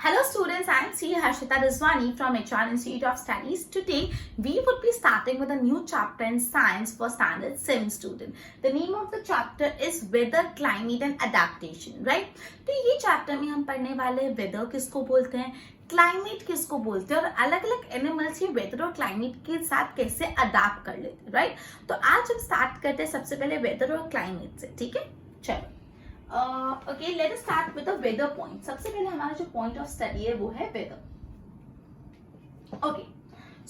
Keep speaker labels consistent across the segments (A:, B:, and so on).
A: Hello students, I am C. Harshita Rizwani from HR Institute of Studies. Today we would be starting with a new chapter in science for standard 7 student. The name of the chapter is Weather, Climate and Adaptation, right? तो ये chapter में हम पढ़ने वाले हैं weather किसको बोलते हैं, क्लाइमेट किसको बोलते हैं और अलग अलग एनिमल्स ये वेदर और क्लाइमेट के साथ कैसे अडाप्ट कर लेते हैं, राइट? तो आज हम स्टार्ट करते हैं सबसे पहले वेदर और क्लाइमेट से, ठीक है? चलो okay, let us start with the weather point. सबसे पहले हमारा जो पॉइंट ऑफ स्टडी है वो है weather. Okay,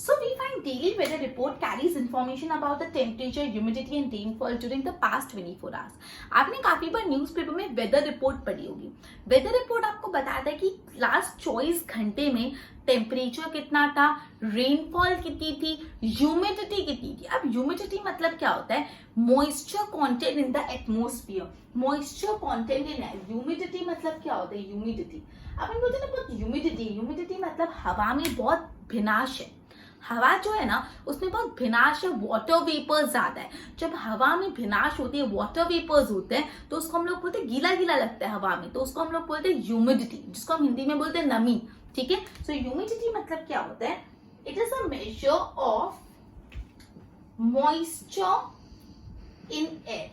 A: so we find daily weather report carries information about the temperature, humidity and rainfall during the past 24 hours. आपने काफी बार newspaper में वेदर रिपोर्ट पढ़ी होगी. वेदर रिपोर्ट आपको बताता है कि लास्ट 24 घंटे में टेम्परेचर कितना था, रेनफॉल कितनी थी, ह्यूमिडिटी कितनी थी. अब ह्यूमिडिटी मतलब क्या होता है? Moisture content in the atmosphere. Moisture content in air. Humidity मतलब क्या होता है? ह्यूमिडिटी अपन बोलते हैं ना बहुत ह्यूमिडिटी मतलब हवा में बहुत भिनाश है. हवा जो है ना उसमें बहुत भिनाश है, वाटर वेपर्स ज्यादा है. जब हवा में भिनाश होती है, वाटर वेपर्स होते हैं तो उसको हम लोग बोलते हैं गीला गीला लगता है हवा में, तो उसको हम लोग बोलते हैं ह्यूमिडिटी, जिसको हम हिंदी में बोलते हैं नमी. ठीक है, सो ह्यूमिडिटी मतलब क्या होता है? It is a measure of moisture in air.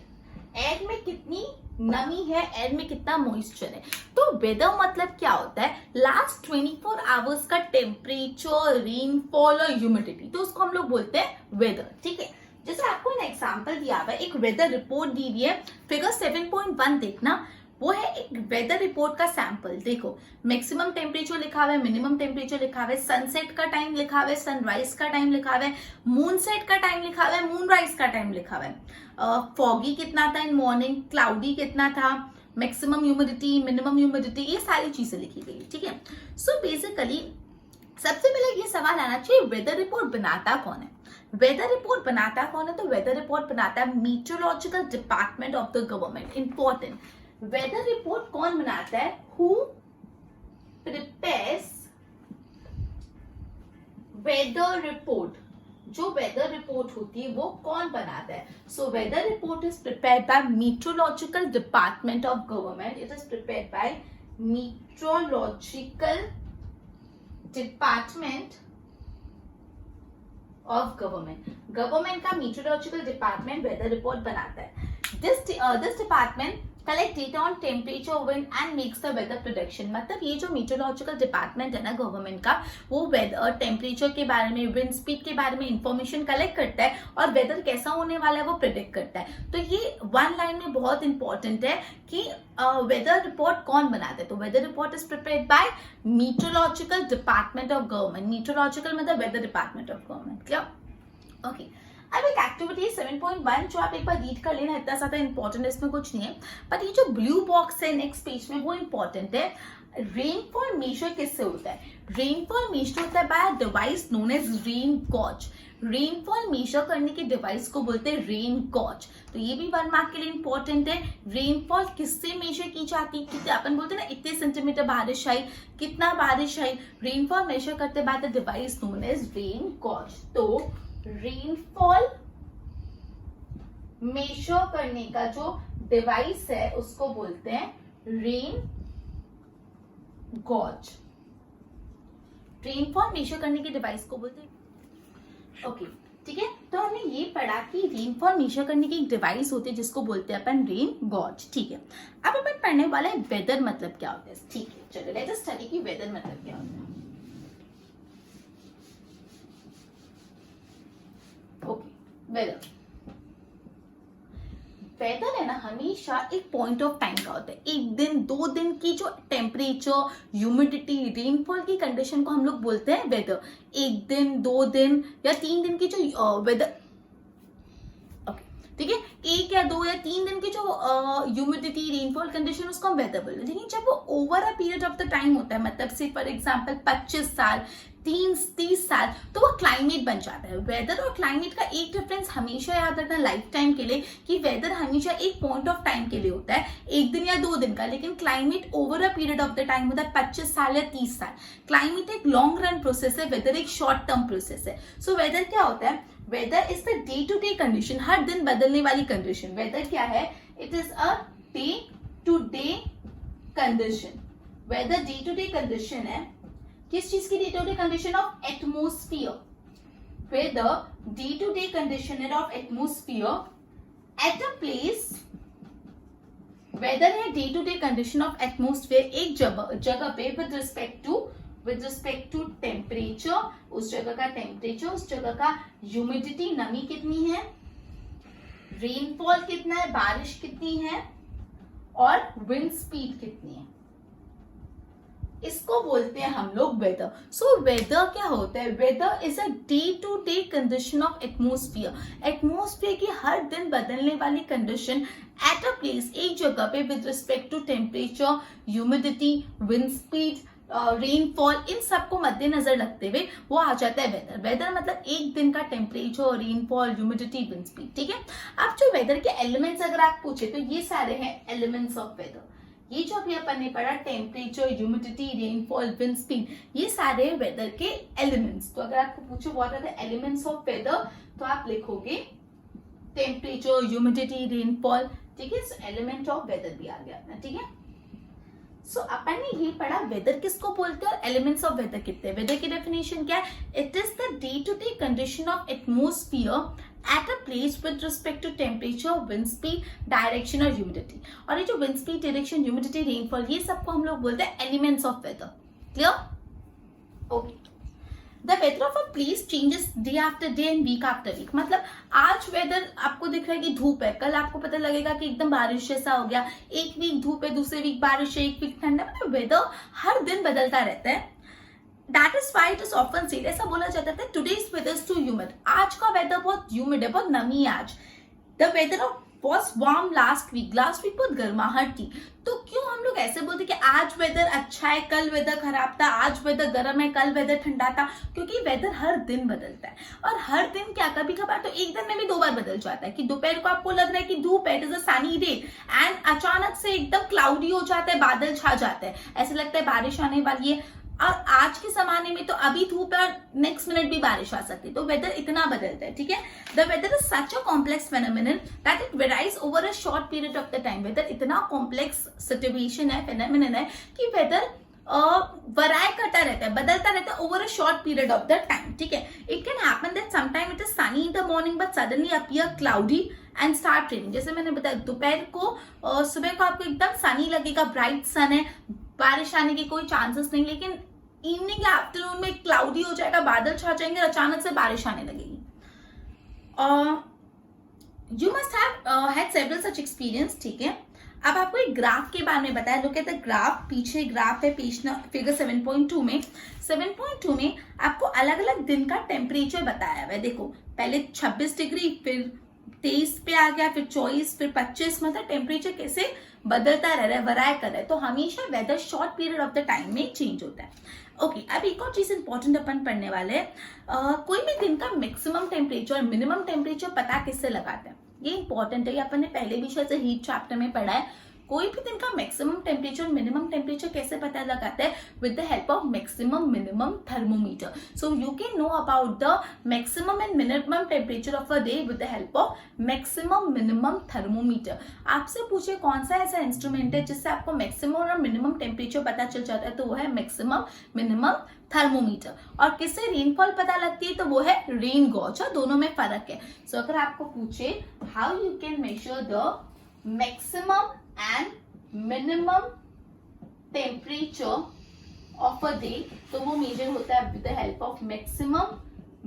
A: Air में कितनी नमी है, एयर में कितना मॉइस्चर है. तो वेदर मतलब क्या होता है? लास्ट 24 आवर्स का टेम्परेचर, रेनफॉल और ह्यूमिडिटी, तो उसको हम लोग बोलते हैं वेदर. ठीक है, जैसे आपको एक एग्जांपल दिया हुआ है, एक वेदर रिपोर्ट दी हुई है. फिगर 7.1 देखना, वो है एक वेदर रिपोर्ट का सैंपल. देखो, मैक्सिमम टेम्परेचर लिखा हुआ है, मिनिमम टेम्परेचर लिखा हुआ है, सनसेट का टाइम लिखा हुआ है, सनराइज का टाइम लिखा हुआ है, मून सेट का टाइम लिखा हुआ है, मून राइज का टाइम लिखा हुआ है, फॉगी कितना था इन मॉर्निंग, क्लाउडी कितना था, मैक्सिमम ह्यूमिडिटी, मिनिमम ह्यूमिडिटी, ये सारी चीजें लिखी गई. ठीक है, सो बेसिकली सबसे पहले ये सवाल आना चाहिए, वेदर रिपोर्ट बनाता कौन है? वेदर रिपोर्ट बनाता कौन है? तो वेदर रिपोर्ट बनाता है meteorological department of the government. Important, weather report कौन बनाता है? Who prepares weather report. जो वेदर रिपोर्ट होती है वो कौन बनाता है? So weather report is prepared by meteorological department of government. It is prepared by meteorological department of government. Government का मीटरोलॉजिकल डिपार्टमेंट वेदर रिपोर्ट बनाता है. This department collect data on temperature, wind and makes the weather prediction. मतलब ये जो meteorological department है ना government का, वो वेदर, टेम्परेचर के बारे में, विंड स्पीड के बारे में इंफॉर्मेशन कलेक्ट करता है और वेदर कैसा होने वाला है वो प्रेडिक्ट करता है. तो ये वन लाइन में बहुत इंपॉर्टेंट है कि वेदर रिपोर्ट कौन बनाता है. तो weather report is prepared by meteorological department of government. Meteorological मतलब weather department of government. Clear? Okay, अब एक एक्टिविटी 7.1 जो आप एक बार रीड कर लेना, इतना ज्यादा इंपॉर्टेंट है, इसमें कुछ नहीं है. बट ये जो ब्लू बॉक्स है नेक्स्ट पेज में वो इंपॉर्टेंट है. रेनफॉल मेजर किससे होता है? रेनफॉल मेजर होता है by device known as rain gauge. Rainfall measure करने के डिवाइस को बोलते हैं रेन गॉज. तो ये भी 1 मार्क के लिए इंपॉर्टेंट है. रेनफॉल किससे मेजर की जाती है? कितने अपन बोलते हैं ना इतने सेंटीमीटर बारिश आई, कितना बारिश आई. रेनफॉल मेजर करते by the device known as rain gauge. तो रेनफॉल मेजर करने का जो डिवाइस है उसको बोलते हैं रेन गॉज. रेनफॉल मेजर करने के डिवाइस को बोलते हैं. ओके, ठीक है, तो हमने ये पढ़ा कि रेनफॉल मेजर करने की एक डिवाइस होती है जिसको बोलते हैं अपन रेन गॉज. ठीक है, अब अपन पढ़ने वाला है वेदर मतलब क्या होता है. ठीक है, चलो लेट्स स्टडी की वेदर मतलब क्या होता है. ओके, वेदर है ना हमेशा एक पॉइंट ऑफ टाइम का होता है. एक दिन, 2 दिन की जो टेम्परेचर, ह्यूमिडिटी, रेनफॉल की कंडीशन को हम लोग बोलते हैं वेदर. 1 दिन, 2 दिन या 3 दिन की जो वेदर, ठीक है, 1 या 2 या 3 दिन की जो ह्यूमिडिटी, रेनफॉल कंडीशन उसको हम वेदर बोलते हैं. लेकिन जब वो over a period of the time होता है, मतलब से फॉर एग्जांपल 25 साल, 30 साल, तो वो क्लाइमेट बन जाता है. वेदर और क्लाइमेट का एक डिफरेंस हमेशा याद रखना लाइफ टाइम के लिए कि वेदर हमेशा एक पॉइंट ऑफ टाइम के लिए होता है, 1 दिन या 2 दिन का. लेकिन climate over a period of the time होता है 25 साल या 30 साल. क्लाइमेट एक लॉन्ग रन प्रोसेस है, वेदर एक शॉर्ट टर्म प्रोसेस है. सो वेदर क्या होता है? Weather is the day to day condition, हर दिन बदलने वाली कंडीशन. वेदर क्या है? It is a day to day condition. Weather day to day condition है, किस चीज की day to day condition? Of atmosphere. Weather day to day condition है of atmosphere at a place. Weather है day to day condition of atmosphere एक जगह पे with respect to temperature, उस जगह का टेम्परेचर, उस जगह का ह्यूमिडिटी, नमी कितनी है, रेनफॉल कितना है, बारिश कितनी है, और विंड स्पीड कितनी है, इसको बोलते हैं हम लोग वेदर। सो वेदर क्या होता है? Weather is a day to day condition of atmosphere. Atmosphere की हर दिन बदलने वाली कंडीशन एट अ प्लेस, एक जगह पे, with respect to temperature, humidity, wind speed, rainfall, इन सबको मद्देनजर रखते हुए वो आ जाता है वेदर। वेदर मतलब एक दिन का temperature, rainfall, humidity, wind speed, ठीक है। अब जो वेदर के एलिमेंट्स अगर आप पूछे तो ये सारे हैं एलिमेंट्स ऑफ वेदर। ये जो अभी अपन ने पढ़ा, temperature, humidity, rainfall, wind speed, ये सारे वेदर के एलिमेंट्स। तो अगर आपको पूछो what are the elements of weather, तो आप लिखोगे टेम्परेचर, ह्यूमिडिटी, रेनफॉल, ठीक है। एलिमेंट ऑफ वेदर भी आ गया अपना, ठीक है। सो अपन ने ये पढ़ा वेदर किसको बोलते हैं और एलिमेंट्स ऑफ वेदर कितने। वेदर की डेफिनेशन क्या है? It is the day to day condition of atmosphere at a place with respect to temperature, wind speed, direction और ह्यूमिडिटी। और ये जो wind speed, direction, humidity, rainfall, ये सबको हम लोग बोलते हैं elements of weather. Clear? Okay. The weather of a place changes day after day and week after week. मतलब आज वेदर आपको दिख रहा है कि धूप है, कल आपको पता लगेगा कि एकदम बारिश जैसा हो गया, एक वीक धूप है, दूसरे वीक बारिश है, एक वीक ठंडा। मतलब वेदर हर दिन बदलता रहता है। That is why it is often said, ऐसा बोला जाता है today's weather is too humid। आज का वेदर बहुत ह्यूमिड है, बहुत नमी है आज। The weather was warm last week बहुत गर्माहट थी। तो क्यों हम लोग ऐसे बोलते कि आज वेदर अच्छा है, कल वेदर खराब था, आज वेदर गर्म है, कल वेदर ठंडा था? क्योंकि वेदर हर दिन बदलता है। और हर दिन क्या, कभी कभार तो एक दिन में भी 2 बार बदल जाता है कि दोपहर को आपको लग रहा है कि धूप है, it is a sunny day, and अचानक से एकदम क्लाउडी हो जाता है, बादल छा जाता है, ऐसे लगता है बारिश आने वाली है। और आज के जमाने में तो अभी धूप है और नेक्स्ट मिनट भी बारिश आ सकती है। तो वेदर इतना बदलता है, ठीक है। The weather is such a complex phenomenon that it varies over a short period of the time. Weather इतना कॉम्प्लेक्स सिचुएशन है, फेनोमेनन है कि वेदर वराय करता रहता है, बदलता रहता है over a short period of the time, ठीक है। It can happen that sometime it is Sunny in the morning but suddenly appear cloudy and start raining. जैसे मैंने बताया, दोपहर को सुबह को आपको एकदम सनी लगेगा, ब्राइट सन है, बारिश आने के कोई चांसेस नहीं, लेकिन इवनिंग या आफ्टरनून में क्लाउडी हो जाएगा, बादल छा जाएंगे और अचानक से बारिश आने लगेगी। You must have had several such experience, ठीक है। अब आपको एक ग्राफ के बारे में बताया। लुक एट द ग्राफ, पीछे ग्राफ है फिगर 7.2 में। 7.2 में आपको अलग अलग दिन का टेम्परेचर बताया हुआ है। देखो, पहले 26 डिग्री, फिर 23 पे आ गया, फिर 24, फिर 25। मतलब टेम्परेचर कैसे बदलता रह रहा है, वराय कर रहा है। तो हमेशा weather short period of the time में चेंज होता है। ओके, अब एक और चीज इंपॉर्टेंट अपन पढ़ने वाले हैं। कोई भी दिन का मैक्सिमम टेम्परेचर और मिनिमम टेम्परेचर पता किससे लगाते हैं? ये इंपॉर्टेंट है, ये अपन ने पहले भी शायद हीट चैप्टर में पढ़ा है। कोई भी दिन का मैक्सिमम टेम्परेचर, मिनिमम टेम्परेचर कैसे पता लगाते हैं? With the help of maximum minimum thermometer. So you can know about the maximum and minimum temperature of a day with the help of maximum minimum thermometer. आपसे पूछे कौन सा ऐसा instrument है जिससे आपको मैक्सिमम और मिनिमम टेम्परेचर पता चल जाता है, तो वो है मैक्सिमम मिनिमम थर्मोमीटर। और किससे रेनफॉल पता लगती है? तो वो है रेन गॉज। दोनों में फर्क है। सो अगर आपको पूछे how you can measure the maximum and minimum temperature of a day, तो वो मेजर होता है with the help of maximum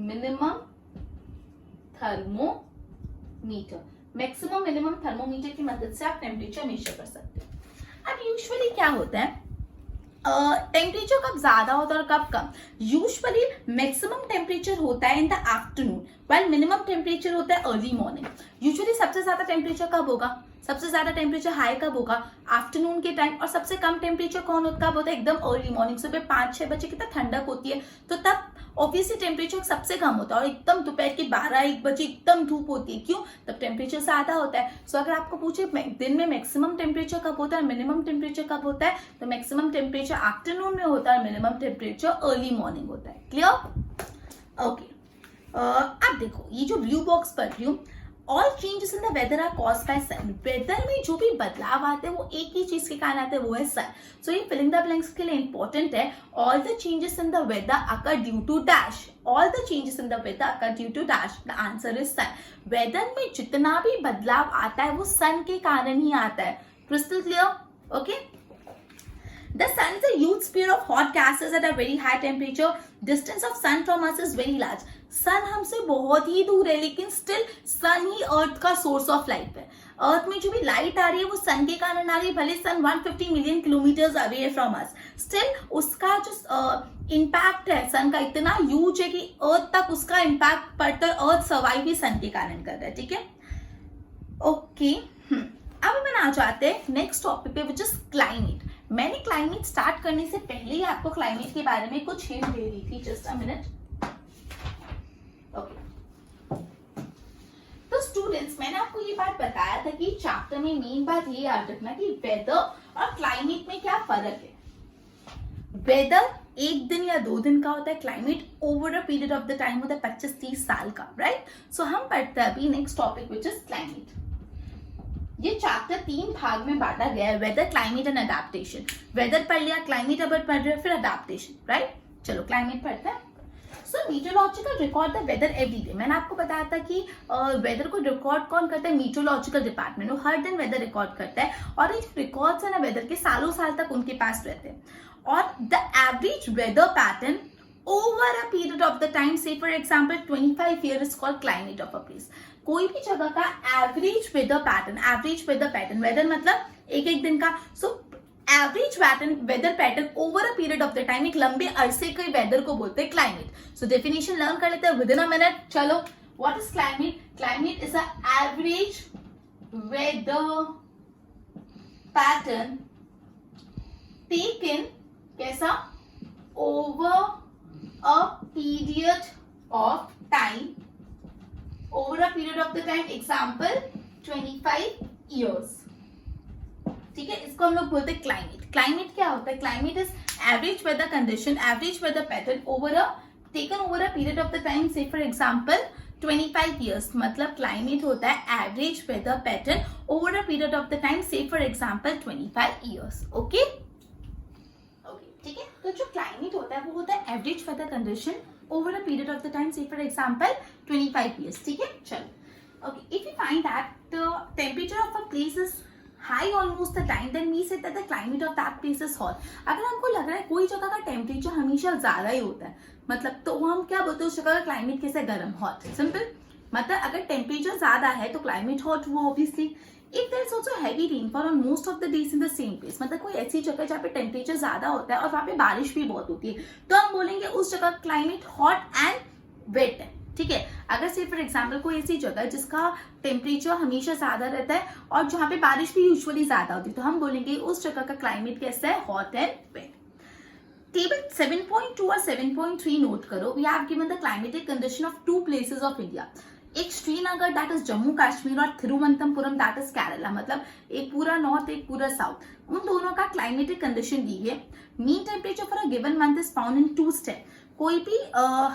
A: minimum thermometer। Maximum minimum thermometer की मदद से आप टेम्परेचर मेजर कर सकते हो। अब यूजुअली क्या होता है, टेम्परेचर कब ज्यादा होता है और कब कम? यूजुअली मैक्सिमम टेम्परेचर होता है in the afternoon, while minimum temperature होता है अर्ली मॉर्निंग। यूजुअली सबसे ज्यादा टेम्परेचर कब होगा? सबसे ज्यादा टेम्परेचर हाई कब होगा? आफ्टरनून के टाइम। और सबसे कम टेम्परेचर कब होता है? एकदम अर्ली मॉर्निंग, सुबह 5-6 बजे कितना ठंडक होती है, तो तब ऑब्वियसली टेम्परेचर सबसे कम होता है। और एकदम दोपहर के 12-1 बजे एकदम धूप होती है, क्यों? तब टेम्परेचर ज्यादा होता है। सो अगर आपको पूछे दिन में मैक्सिमम टेम्परेचर कब होता है, मिनिमम टेम्परेचर कब होता है, तो मैक्सिमम टेम्परेचर आफ्टरनून में होता है, मिनिमम टेम्परेचर अर्ली मॉर्निंग होता है। क्लियर? ओके। अब देखो, ये जो ब्लू बॉक्स पढ़ रही हूँ, all changes in the weather are caused by sun. Weather में जो भी बदलाव आते हैं वो एक ही चीज के कारण आते हैं, वो है सन। सो ये फिलिंग द ब्लैंक्स के लिए इंपॉर्टेंट है। All the changes in the weather occur due to dash, all the changes in the weather occur due to dash, the answer is sun. Weather में जितना भी बदलाव आता है वो सन के कारण ही आता है। Crystal clear? Okay. The sun is a huge sphere of hot gases at a very high temperature. Distance of sun from us is very large. सन हमसे बहुत ही दूर है, लेकिन स्टिल सन ही अर्थ का सोर्स ऑफ लाइट है। अर्थ में जो भी लाइट आ रही है वो सन के कारण आ रही है, भले सन 150 मिलियन किलोमीटर्स अवे है फ्रॉम अस, स्टिल उसका जो इम्पैक्ट है सन का इतना ह्यूज है कि अर्थ तक उसका इम्पैक्ट पड़ता है। अर्थ सर्वाइव भी सन के कारण कर रहा है, ठीक है। ओके, अब हम आ जाते हैं नेक्स्ट टॉपिक पे, विच इज क्लाइमेट। मैंने क्लाइमेट स्टार्ट करने से पहले ही आपको क्लाइमेट के बारे में कुछ हिंट दे रही थी। Just a minute. ओके, तो स्टूडेंट्स, मैंने आपको ये बात बताया था कि चैप्टर में मेन बात ये याद रखना कि वेदर और क्लाइमेट में क्या फर्क है। वेदर एक दिन या 2 दिन का होता है, climate over a period of the time होता है 25-30 साल का, राइट। सो हम पढ़ते हैं अभी next topic which is climate. ये चैप्टर 3 भाग में बांटा गया है, weather, climate and adaptation. Weather पढ़ लिया, क्लाइमेट अब पढ़ रहे, फिर अडेप्टेशन, राइट। चलो क्लाइमेट पढ़ते हैं। So meteorological record the weather every day. मैंने आपको बताया था कि वेदर को रिकॉर्ड कौन करता है, मीटरोलॉजिकल डिपार्टमेंट। वो हर दिन वेदर रिकॉर्ड करता है, और ये रिकॉर्ड्स है ना वेदर के, सालों साल तक उनके पास रहते हैं। और the average weather pattern over a period of the time, say for example 25 year is called climate of a place. कोई भी जगह का एवरेज वेदर पैटर्न, वेदर मतलब एक दिन का। So average weather pattern over a period of the time, एक लंबे अरसे के वेदर को बोलते हैं क्लाइमेट। सो डेफिनेशन लर्न कर लेते हैं विद इन अ मिनट। चलो, what is climate? Climate is a average weather pattern taken, कैसा, over a period of time, over a period of the time, example 25 years, ठीक है। इसको हम लोग बोलते हैं क्लाइमेट। क्लाइमेट क्या होता है? Climate is average weather condition, average weather pattern taken over a period of the time, say for example 25 years। मतलब क्लाइमेट होता है average weather pattern over a period of the time, say for example 25 years। Okay, ठीक है। तो जो climate होता है वो होता है average weather condition over a period of the time, say for example 25 years, ठीक है। चलो, okay, if you find that the temperature of a place is high almost the time, then we say that the climate of that place is hot। अगर हमको लग रहा है कोई जगह का टेम्परेचर हमेशा ज्यादा ही होता है, मतलब तो हम क्या बोलते हैं उस जगह का क्लाइमेट कैसे, गर्म, हॉट, सिंपल। मतलब अगर टेम्परेचर ज्यादा है तो क्लाइमेट हॉट हुआ obviously. If there is also heavy rainfall on most of the days in the same place, मतलब कोई ऐसी जगह जहाँ पे टेम्परेचर ज्यादा होता है और वहाँ पे बारिश भी बहुत होती है, तो हम बोलेंगे उस जगह क्लाइमेट हॉट एंड वेट है, ठीक है। अगर से फॉर एग्जाम्पल कोई ऐसी जगह जिसका टेम्परेचर हमेशा ज्यादा रहता है और जहाँ पे बारिश भी यूजुअली ज्यादा होती है, तो हम बोलेंगे उस जगह का क्लाइमेट कैसा है, हॉट एंड वेट। टेबल 7.2 और 7.3 नोट करो। We have given the climatic condition of 2 places of India, एक श्रीनगर दैट इज जम्मू कश्मीर और थिरुवनंतपुरम दैट इज केरला, मतलब एक पूरा नॉर्थ एक पूरा साउथ, उन दोनों का क्लाइमेटिक कंडीशन दी है। Mean temperature for a given month is found in 2 step. कोई भी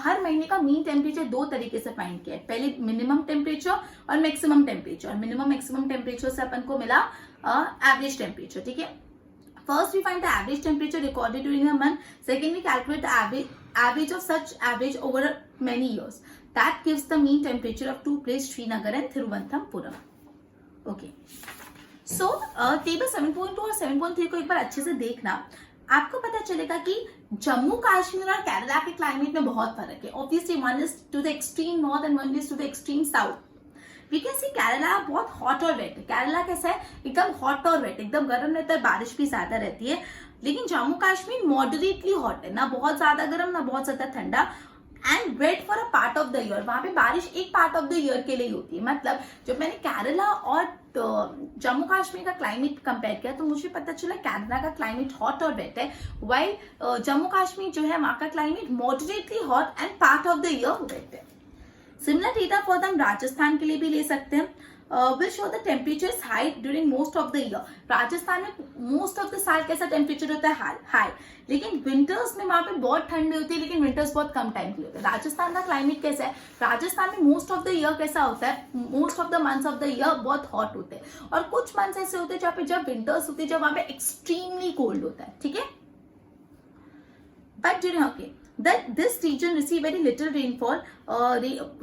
A: हर महीने का मीन टेम्परेचर 2 तरीके से फाइंड किया है, पहले मिनिमम टेम्परेचर और maximum temperature. Minimum maximum temperature से अपन को मिला एवरेज टेम्परेचर, ठीक है। First we find the average temperature recorded during a month, second we calculate the average of such average over many years. That gives the mean temperature of 2 places, Srinagar and Thiruvananthapuram. Okay. So table 7.2 और 7.3 को एक बार अच्छे से देखना, आपको पता चलेगा कि जम्मू कश्मीर और केरला के क्लाइमेट में बहुत फर्क है। Obviously one is to the extreme north and one is to the extreme south. We can see Kerala बहुत हॉट और वेट है। केरला कैसा है, एकदम हॉट और वेट, एकदम गर्म रहता है, बारिश भी ज्यादा रहती है। लेकिन जम्मू कश्मीर मॉडरेटली हॉट है, ना बहुत ज्यादा गर्म ना बहुत ज्यादा ठंडा, and wet for a part of the year. वहां पे बारिश एक पार्ट ऑफ द ईयर के लिए होती है। मतलब जब मैंने केरला और जम्मू कश्मीर का क्लाइमेट कंपेयर किया तो मुझे पता चला केरला का क्लाइमेट हॉट और वेट है, वाइल जम्मू कश्मीर जो है वहां का climate moderately hot and part of the year wet है। सिमिलर डेटा फॉर हम राजस्थान के लिए भी ले सकते हैं। will show the temperature is high during most of the year. Rajasthan में मोस्ट ऑफ द साल कैसा टेम्परेचर होता है? हाई. लेकिन विंटर्स में वहां पे बहुत ठंडी होती है, लेकिन विंटर्स बहुत कम टाइम के लिए होते हैं. राजस्थान का क्लाइमेट कैसा है? राजस्थान में मोस्ट ऑफ द ईयर कैसा होता है? Most of the months of the year बहुत हॉट होते हैं, और कुछ मंथ्स ऐसे होते हैं जहाँ पे जब विंटर्स होती है, जब वहां पे एक्सट्रीमली कोल्ड होता है. ठीक है. But during that this region receive very little rainfall.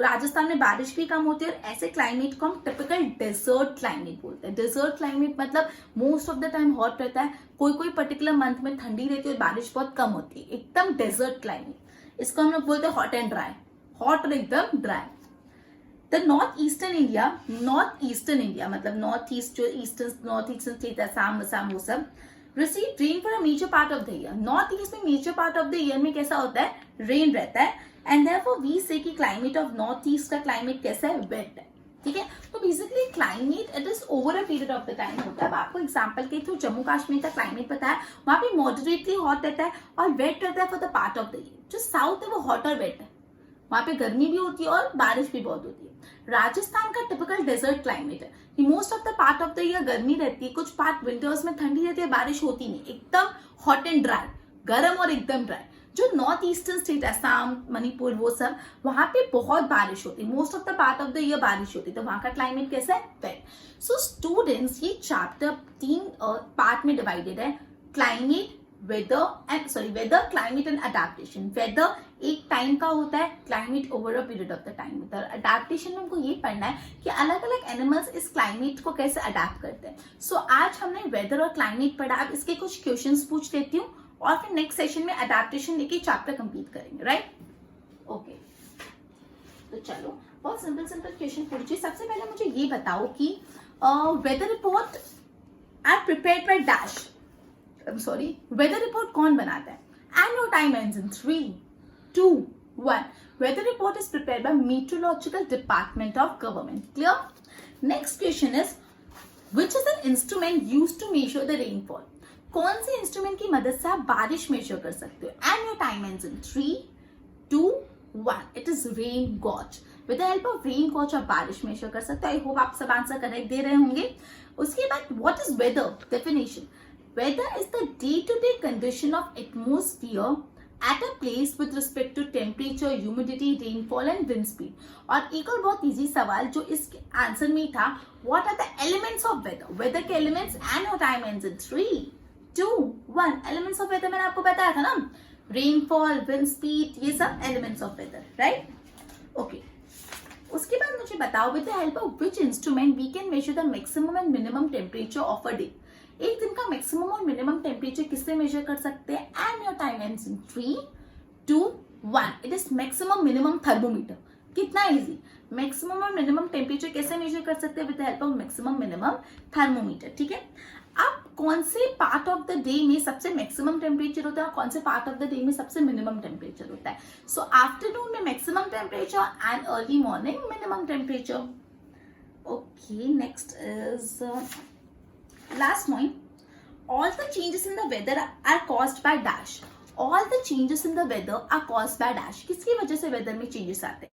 A: Rajasthan में बारिश भी कम होती है, और ऐसे क्लाइमेट को हम टिपिकल डेजर्ट क्लाइमेट बोलते हैं. डेजर्ट क्लाइमेट मतलब most of the time hot रहता है, कोई कोई पर्टिकुलर मंथ में ठंडी रहती है और बारिश बहुत कम होती है. एकदम डेजर्ट क्लाइमेट, इसको हम लोग बोलते हैं हॉट एंड ड्राई. हॉट और एकदम dry. The north eastern India मतलब नॉर्थ ईस्ट, जो नॉर्थ ईस्टर्न स्टेट है, असम वो सब, receive rain for a major part of the year. North east में major part of the year में कैसा होता है? रेन रहता है. एंड therefore we say कि क्लाइमेट ऑफ नॉर्थ ईस्ट का क्लाइमेट कैसा है? वेट है. ठीक है. तो basically climate it is over a period of the time होता है. अब आपको एग्जांपल के थ्रू जम्मू कश्मीर का क्लाइमेट पता है, वहां पे मॉडरेटली हॉट रहता है और वेट रहता है for the part of the year. जो साउथ है वो हॉट और वेट है, वहां पे गर्मी भी होती है और बारिश भी बहुत होती है. राजस्थान का टिपिकल डेजर्ट क्लाइमेट है कि most of the part of the year गर्मी रहती है, कुछ पार्ट विंटर्स में ठंडी रहती है, बारिश होती नहीं, एकदम हॉट एंड ड्राई, गर्म और एकदम ड्राई. जो north eastern state, Assam, Manipur, वो सब, वहां पे बहुत बारिश होती है, most of the part of the year बारिश होती है. तो वहां का क्लाइमेट कैसा है? वेट. सो स्टूडेंट्स, ये चैप्टर 3 पार्ट में डिवाइडेड है. Climate, weather, climate and adaptation. Weather एक टाइम का होता है, climate over a period of the time होता है. अडेप्टेशन में हमको ये पढ़ना है कि अलग अलग एनिमल्स इस क्लाइमेट को कैसे अडेप्ट करते हैं. सो आज हमने वेदर और क्लाइमेट पढ़ा. अब इसके कुछ क्वेश्चंस पूछ लेती हूँ और फिर नेक्स्ट सेशन में अडेप्टेशन लेके चैप्टर कंप्लीट करेंगे. राइट? ओके. तो चलो, बहुत सिंपल क्वेश्चन पूछिए. सबसे पहले मुझे ये बताओ कि weather report are prepared by dash. Weather report कौन बनाता है? And your time ends in 3, 2, 1. Weather report is prepared by Meteorological Department of Government. Clear? Next question is, which is an instrument used to measure the rainfall? कौन से instrument की मदद से आप बारिश मेजर कर सकते हो? And your time ends in 3, 2, 1. It is rain gauge. With the help of rain gauge आप बारिश मेजर कर सकते हो. आई होप आप सब आंसर करेक्ट दे रहे होंगे. उसके बाद what is weather? Definition. Weather is the day-to-day condition of atmosphere at a place with respect to temperature, humidity, rainfall and wind speed. और एक और बहुत इजी सवाल जो इस आंसर में था, what are the elements of weather? Weather के elements and your time ends in 3, 2, 1. Elements of weather मैंने आपको बताया था ना, rainfall, wind speed, ये सब elements of weather, right? Okay. उसके बाद मुझे बताओ, with the help of which instrument we can measure the maximum and minimum temperature of a day? एक दिन का मैक्सिमम और मिनिमम टेम्परेचर किससे मेजर कर सकते हैं? And your time ends in 3, 2, 1. It is maximum minimum thermometer. कितना easy. Maximum और मिनिमम टेम्परेचर कैसे मेजर कर सकते हैं? With the help of maximum minimum thermometer. ठीक है. अब कौन से पार्ट ऑफ द डे में सबसे मैक्सिमम टेम्परेचर होता है और कौन से पार्ट ऑफ द डे में सबसे मिनिमम टेम्परेचर होता है? सो आफ्टरनून में maximum temperature and early morning minimum temperature. Okay. Next is last point. All the changes in the weather are caused by dash. All the changes in the weather are caused by dash. किसकी वजह से weather में changes आते हैं?